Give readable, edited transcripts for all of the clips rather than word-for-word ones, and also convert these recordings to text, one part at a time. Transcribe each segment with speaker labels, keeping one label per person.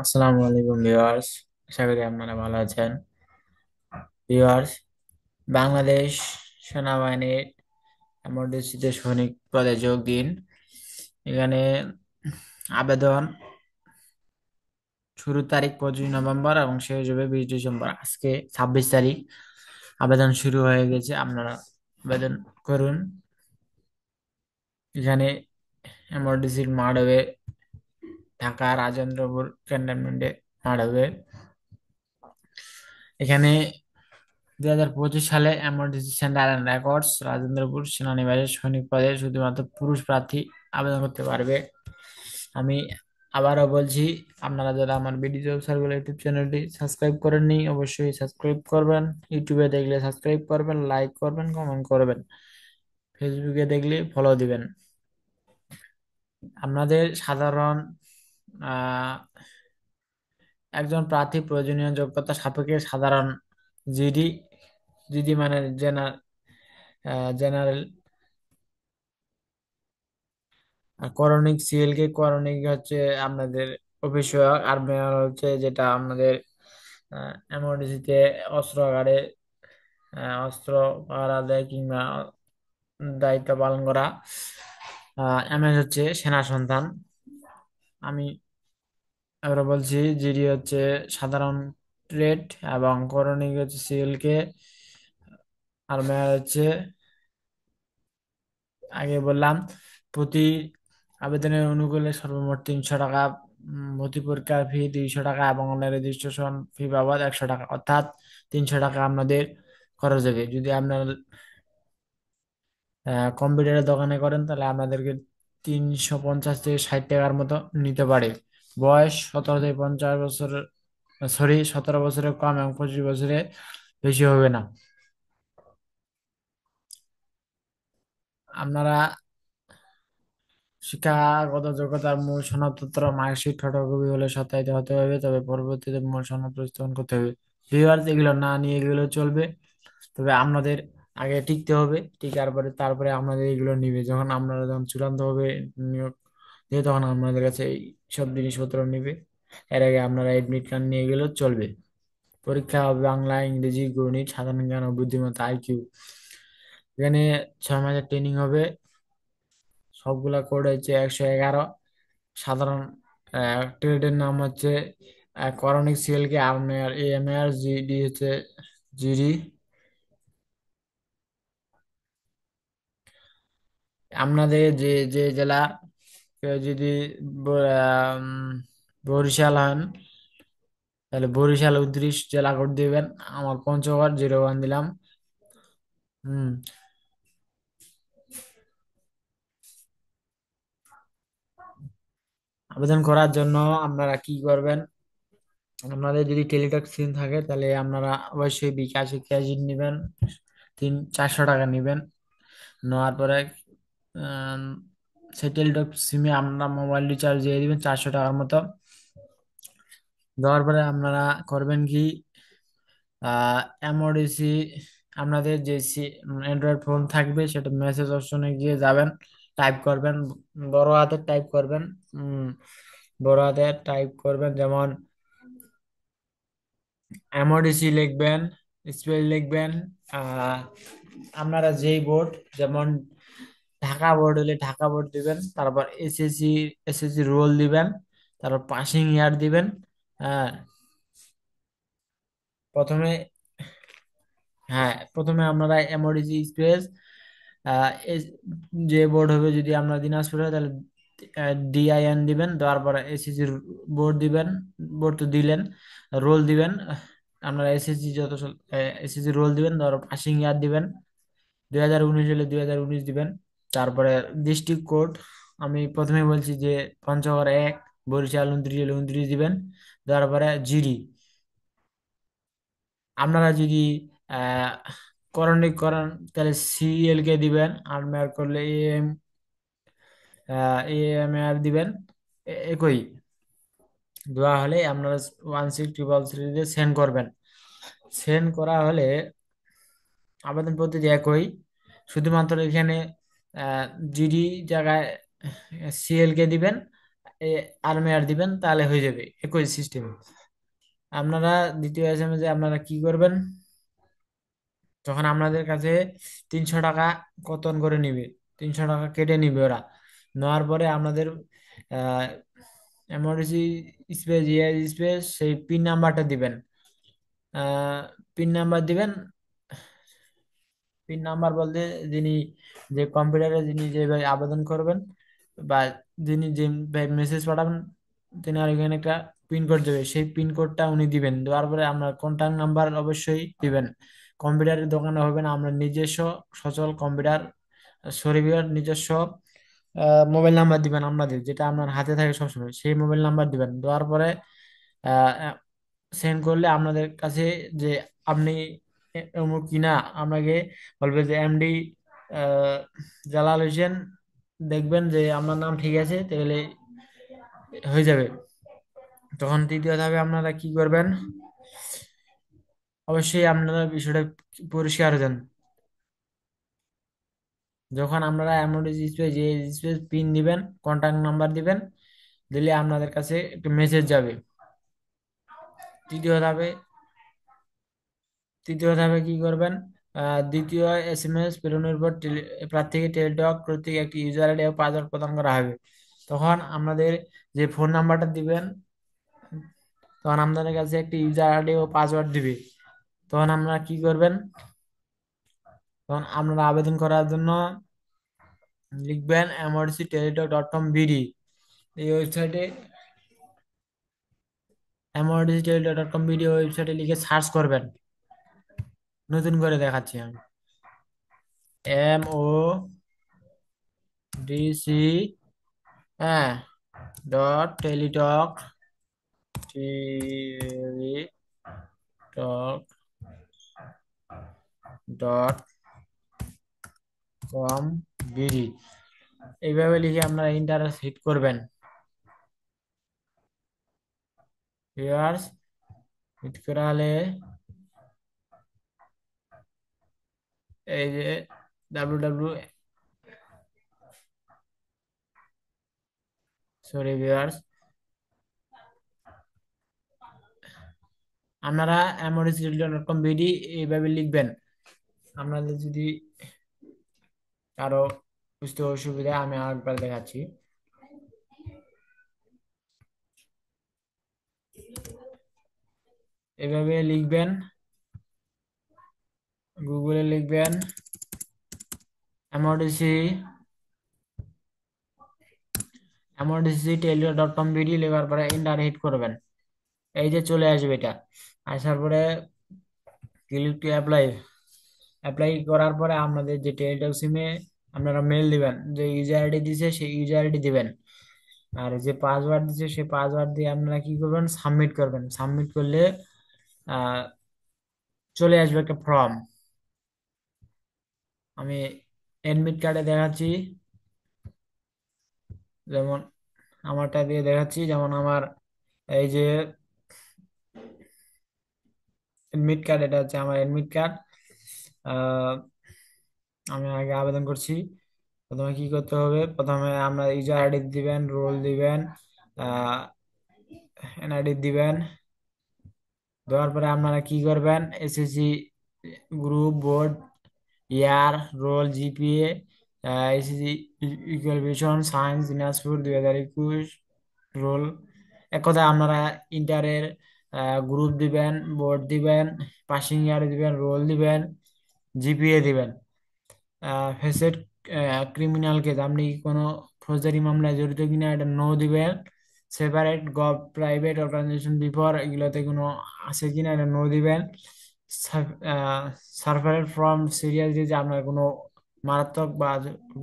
Speaker 1: আসসালামু আলাইকুম ভিউয়ার্স। আশা করি আপনারা ভালো আছেন। ভিউয়ার্স, বাংলাদেশ সেনাবাহিনীর এমআরডিসিতে সৈনিক পদে যোগ দিন। এখানে আবেদন শুরুর তারিখ 25 নভেম্বর এবং শেষ হবে 20 ডিসেম্বর। আজকে 26 তারিখ। আবেদন শুরু হয়ে গেছে, আপনারা আবেদন করুন। এখানে এমআরডিসির মাঠ হবে ঢাকা রাজেন্দ্রপুর ক্যান্টনমেন্টে মাঠ হবে। এখানে 2025 সালে এমআরটিসি সেন্টার অ্যান্ড রেকর্ডস রাজেন্দ্রপুর সেনানিবাসে সৈনিক পদে শুধুমাত্র পুরুষ প্রার্থী আবেদন করতে পারবে। আমি আবারও বলছি, আপনারা যারা আমার বিডি সার্কেল ইউটিউব চ্যানেলটি সাবস্ক্রাইব করেননি অবশ্যই সাবস্ক্রাইব করবেন। ইউটিউবে দেখলে সাবস্ক্রাইব করবেন, লাইক করবেন, কমেন্ট করবেন। ফেসবুকে দেখলে ফলো দিবেন। আপনাদের সাধারণ আহ একজন প্রার্থী প্রয়োজনীয় যোগ্যতা সাপেক্ষে সাধারণ জিডি, জিডি মানে জেনারেল, আর করণিক সিএলকে করণিক হচ্ছে আপনাদের অফিস সহায়ক, আর মেয়র হচ্ছে যেটা আপনাদের এমআরডিসিতে অস্ত্রাগারে অস্ত্র পাহারা দেয় কিংবা দায়িত্ব পালন করা। এমএস হচ্ছে সেনা সন্তান। আমি এবারে বলছি, জিডি হচ্ছে সাধারণ ট্রেড এবং করণিক হচ্ছে সিএলকে, আর মেয়র হচ্ছে আগে বললাম। প্রতি আবেদনের অনুকূলে সর্বমোট 300 টাকা, ভর্তি পরীক্ষার ফি 200 টাকা এবং অনলাইন রেজিস্ট্রেশন ফি বাবদ 100 টাকা, অর্থাৎ 300 টাকা আপনাদের খরচ হবে। যদি আপনার কম্পিউটারের দোকানে করেন তাহলে আপনাদেরকে 350 থেকে 60 টাকার মতো নিতে পারে। বয়স 17 থেকে 50 বছর, সরি 17 বছরের কম এবং 25 বছরের বেশি হবে না। আপনারা শিক্ষাগত যোগ্যতার মূল সনদপত্র মার্কশিট ফটোকপি হলে সত্যায়িত হতে হবে, তবে পরবর্তীতে মূল সনদ প্রস্তুতন করতে হবে। ভিউয়ার্স, এগুলো না নিয়ে এগুলো চলবে, তবে আপনাদের আগে টিকতে হবে। টিকার পরে তারপরে আপনাদের এগুলো নিবে, যখন আপনারা যখন চূড়ান্ত হবে নিয়োগ দিয়ে তখন আপনাদের কাছে এই সব জিনিসপত্র নিবে। এর আগে আপনারা এডমিট কার্ড নিয়ে গেলেও চলবে। পরীক্ষা হবে বাংলা, ইংরেজি, গণিত, সাধারণ জ্ঞান ও বুদ্ধিমত্তা আইকিউ। এখানে 6 মাসের ট্রেনিং হবে। সবগুলা কোড হচ্ছে 111। সাধারণ ট্রেডের নাম হচ্ছে করণিক সিএলকে, আর্মেয়ার এএমএর, জিডি হচ্ছে জিডি। আপনাদের যে যে জেলা, কেউ যদি উম, বরিশাল হন তাহলে বরিশাল 29 জেলা কোড দিবেন। আমার পঞ্চগড় 01 দিলাম। হুম। আবেদন করার জন্য আপনারা কি করবেন, আপনাদের যদি টেলিটক সিম থাকে তাহলে আপনারা অবশ্যই বিকাশে ক্যাশ নেবেন, 400 টাকা নেবেন। নেওয়ার পরে আম, সেই টেলিটক সিমে আপনারা মোবাইল রিচার্জ দিয়ে দিবেন 400 টাকার মতো। দেওয়ার পরে আপনারা করবেন কি, এমওডিসি আপনাদের যে অ্যান্ড্রয়েড ফোন থাকবে সেটা মেসেজ অপশনে গিয়ে যাবেন, টাইপ করবেন, বড় হাতের টাইপ করবেন। উম, বড় হাতের টাইপ করবেন, যেমন এমওডিসি লিখবেন, স্পেল লিখবেন। আহ, আপনারা যেই বোর্ড, যেমন ঢাকা বোর্ড হলে ঢাকা বোর্ড দিবেন, তারপর এসএসসি রোল দিবেন, তারপর পাসিং ইয়ার দিবেন। হ্যাঁ, প্রথমে হ্যাঁ, প্রথমে আপনারা এমওডিসি স্পেস যে বোর্ড হবে, যদি আপনার দিনাজপুর হয় তাহলে ডিআইএন দিবেন, দেওয়ার পরে এসএসসি বোর্ড দিবেন, বোর্ড তো দিলেন, রোল দিবেন। আপনারা এসএসসি যত এসএসসি রোল দিবেন, ধরো পাসিং ইয়ার দিবেন। 2019 হলে 2019 দিবেন। তারপরে ডিস্ট্রিক্ট কোড, আমি প্রথমে বলছি যে পঞ্চগড় 1, বরিশাল 29 হলে 29 দিবেন। তারপরে জিডি, আপনারা যদি আহ করণিক করেন তাহলে সিএল কে দিবেন, আর মেয়ার করলে এএম আর দিবেন। একই দেওয়া হলে আপনারা 16 333 সেন্ড করবেন। সেন্ড করা হলে আবেদন পদ্ধতি একই, শুধুমাত্র এখানে জিডি জায়গায় সিএল কে দিবেন, আর্মি আর দিবেন, তাহলে হয়ে যাবে একই সিস্টেম। আপনারা দ্বিতীয় এসএমএস এ আপনারা কি করবেন, যখন আপনাদের কাছে 300 টাকা কতন করে নিবে, 300 টাকা কেটে নিবে ওরা, নেওয়ার পরে আপনাদের এমার্জেন্সি স্পেস স্পেস সেই পিন নাম্বারটা দিবেন। পিন নাম্বার দিবেন। পিন নাম্বার বলতে, যিনি যে কম্পিউটারে যিনি যে ভাই আবেদন করবেন বা যিনি যে মেসেজ পাঠাবেন, তিনি আর এখানে একটা পিন কোড দেবে, সেই পিন কোডটা উনি দিবেন। দেওয়ার পরে আপনার কন্ট্যাক্ট নাম্বার অবশ্যই দিবেন। কম্পিউটারের দোকানে হবে না, আমরা নিজস্ব সচল কম্পিউটার শরীফের নিজস্ব মোবাইল নাম্বার দিবেন আপনাদের, যেটা আপনার হাতে থাকে সবসময়, সেই মোবাইল নাম্বার দিবেন। দেওয়ার পরে সেন্ড করলে আপনাদের কাছে যে আপনি অমুক কিনা, আপনাকে বলবে যে এমডি জালাল হোসেন, দেখবেন যে আপনার নাম ঠিক আছে, তাহলে হয়ে যাবে। তখন তৃতীয় ধাপে আপনারা কি করবেন, অবশ্যই আপনারা বিষয়টা পরিষ্কার দেন। যখন আপনারা এমডি স্পেস যে স্পেস পিন দিবেন, কন্ট্যাক্ট নাম্বার দিবেন, দিলে আপনাদের কাছে একটা মেসেজ যাবে। তৃতীয় ধাপে তৃতীয় ধাপে কি করবেন, দ্বিতীয় এসএমএস প্রেরণের পর প্রার্থীকে টেলিটক কর্তৃক একটি ইউজার আইডি ও পাসওয়ার্ড প্রদান করা হবে। তখন আপনাদের যে ফোন নাম্বারটা দিবেন, তখন আপনাদের কাছে একটি ইউজার আইডি ও পাসওয়ার্ড দিবে। তখন আপনারা কি করবেন, তখন আপনারা আবেদন করার জন্য লিখবেন emergencyteletalk.com.bd। এই ওয়েবসাইটে emergencyteletalk.com.bd ওয়েবসাইটে লিখে সার্চ করবেন। নতুন করে দেখাচ্ছি আমি, MODC dot Teletalk dot com BD, এইভাবে লিখে আপনারা ইন্টার হিট করবেন। ভিউয়ার্স, হিট করা হলে এই যে ডাব্লিউ সরি ভিউয়ার্স, আপনারা amorisidigital.com.bd এইভাবে লিখবেন। আপনাদের যদি কারো বুঝতে অসুবিধা, আমি আরেকবার দেখাচ্ছি। এভাবে লিখবেন, গুগলে লিখবেন এমআরডিসি টেলিটক.com.bd, লেখার পরে ইন্টার হিট করবেন। এই যে চলে আসবে এটা, আসার পরে ক্লিক টু অ্যাপ্লাই। অ্যাপ্লাই করার পরে আপনাদের যে টেলিটক সিমে আপনারা মেল দিবেন, যে ইউজার আইডি দিছে সেই ইউজার আইডি দিবেন, আর যে পাসওয়ার্ড দিছে সেই পাসওয়ার্ড দিয়ে আপনারা কি করবেন, সাবমিট করবেন। সাবমিট করলে আহ, চলে আসবে একটা ফর্ম। আমি এডমিট কার্ডে দেখাচ্ছি, যেমন আমারটা দিয়ে দেখাচ্ছি, যেমন আমার এই যে এডমিট কার্ড, এটা হচ্ছে আমার এডমিট কার্ড। আমি আগে আবেদন করছি। প্রথমে কি করতে হবে, প্রথমে আমরা ইউজার আইডি দিবেন, রোল দিবেন, এনআইডি দিবেন। দেওয়ার পরে আপনারা কি করবেন, SSC group, board, year, roll, GPA, SSC qualification science Dinajpur 2021, roll, এক কথায় আপনারা ইন্টারের গ্রুপ দিবেন, বোর্ড দিবেন, পাসিং ইয়ার দিবেন, রোল দিবেন, জিপিএ দিবেন। ফেসেট ক্রিমিনাল কেস, আপনি কি কোনো ফৌজদারি মামলায় জড়িত কিনা, এটা নো দিবেন। Separate gov private organisation before, এগুলোতে কোনো আছে কিনা, এটা নো দিবেন। সার্ভারের ফ্রম সিরিয়াস ডিজিজ, আপনার কোনো মারাত্মক বা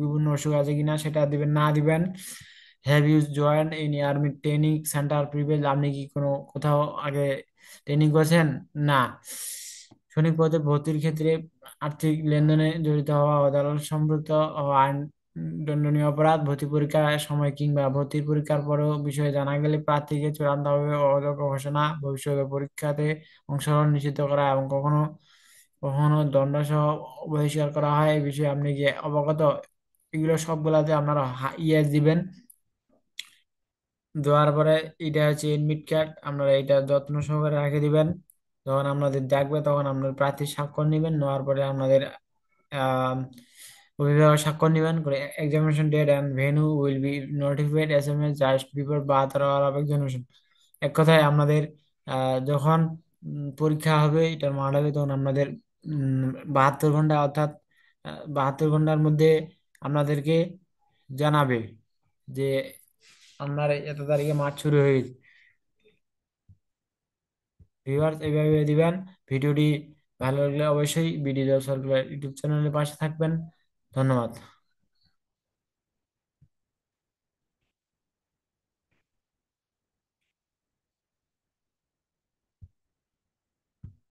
Speaker 1: বিভিন্ন অসুখ আছে কিনা, সেটা দিবেন না দিবেন। Have you joined in army training centre previous, আপনি কি কোনো কোথাও আগে ট্রেনিং করেছেন, না। সৈনিক পদে ভর্তির ক্ষেত্রে আর্থিক লেনদেনে জড়িত হওয়া, আদালত সম্পৃক্ত হওয়া, আইন দণ্ডনীয় অপরাধ, ভর্তি পরীক্ষার সময় কিংবা ভর্তির পরীক্ষার পরেও বিষয়ে জানা গেলে প্রার্থীকে চূড়ান্তভাবে অযোগ্য ঘোষণা, ভবিষ্যতে পরীক্ষাতে অংশগ্রহণ নিষিদ্ধ করা এবং কখনো কখনো দণ্ডসহ বহিষ্কার করা হয়, এই বিষয়ে আপনি কি অবগত। এগুলো সবগুলাতে আপনারা ইয়েস দিবেন। দেওয়ার পরে এটা হচ্ছে এডমিট কার্ড, আপনারা এটা যত্ন সহকারে রেখে দিবেন। যখন আপনাদের দেখবে তখন আপনার প্রার্থীর স্বাক্ষর নেবেন, নেওয়ার পরে আপনাদের আহ অভিভাবক স্বাক্ষর নেবেন করে examination date and venue will be notified SMS just before বা আওয়ার অফ এক্সামিনেশন। এক কথায় আপনাদের যখন পরীক্ষা হবে, এটার মাঠ হবে, তখন আপনাদের 72 ঘন্টা, অর্থাৎ 72 ঘন্টার মধ্যে আপনাদেরকে জানাবে যে আপনার এত তারিখে মাঠ শুরু হয়ে গেছে। ভিউয়ার্স এইভাবে দিবেন। ভিডিওটি ভালো লাগলে অবশ্যই বিডি জব সার্কুলার ইউটিউব চ্যানেলের পাশে থাকবেন। ধন্যবাদ।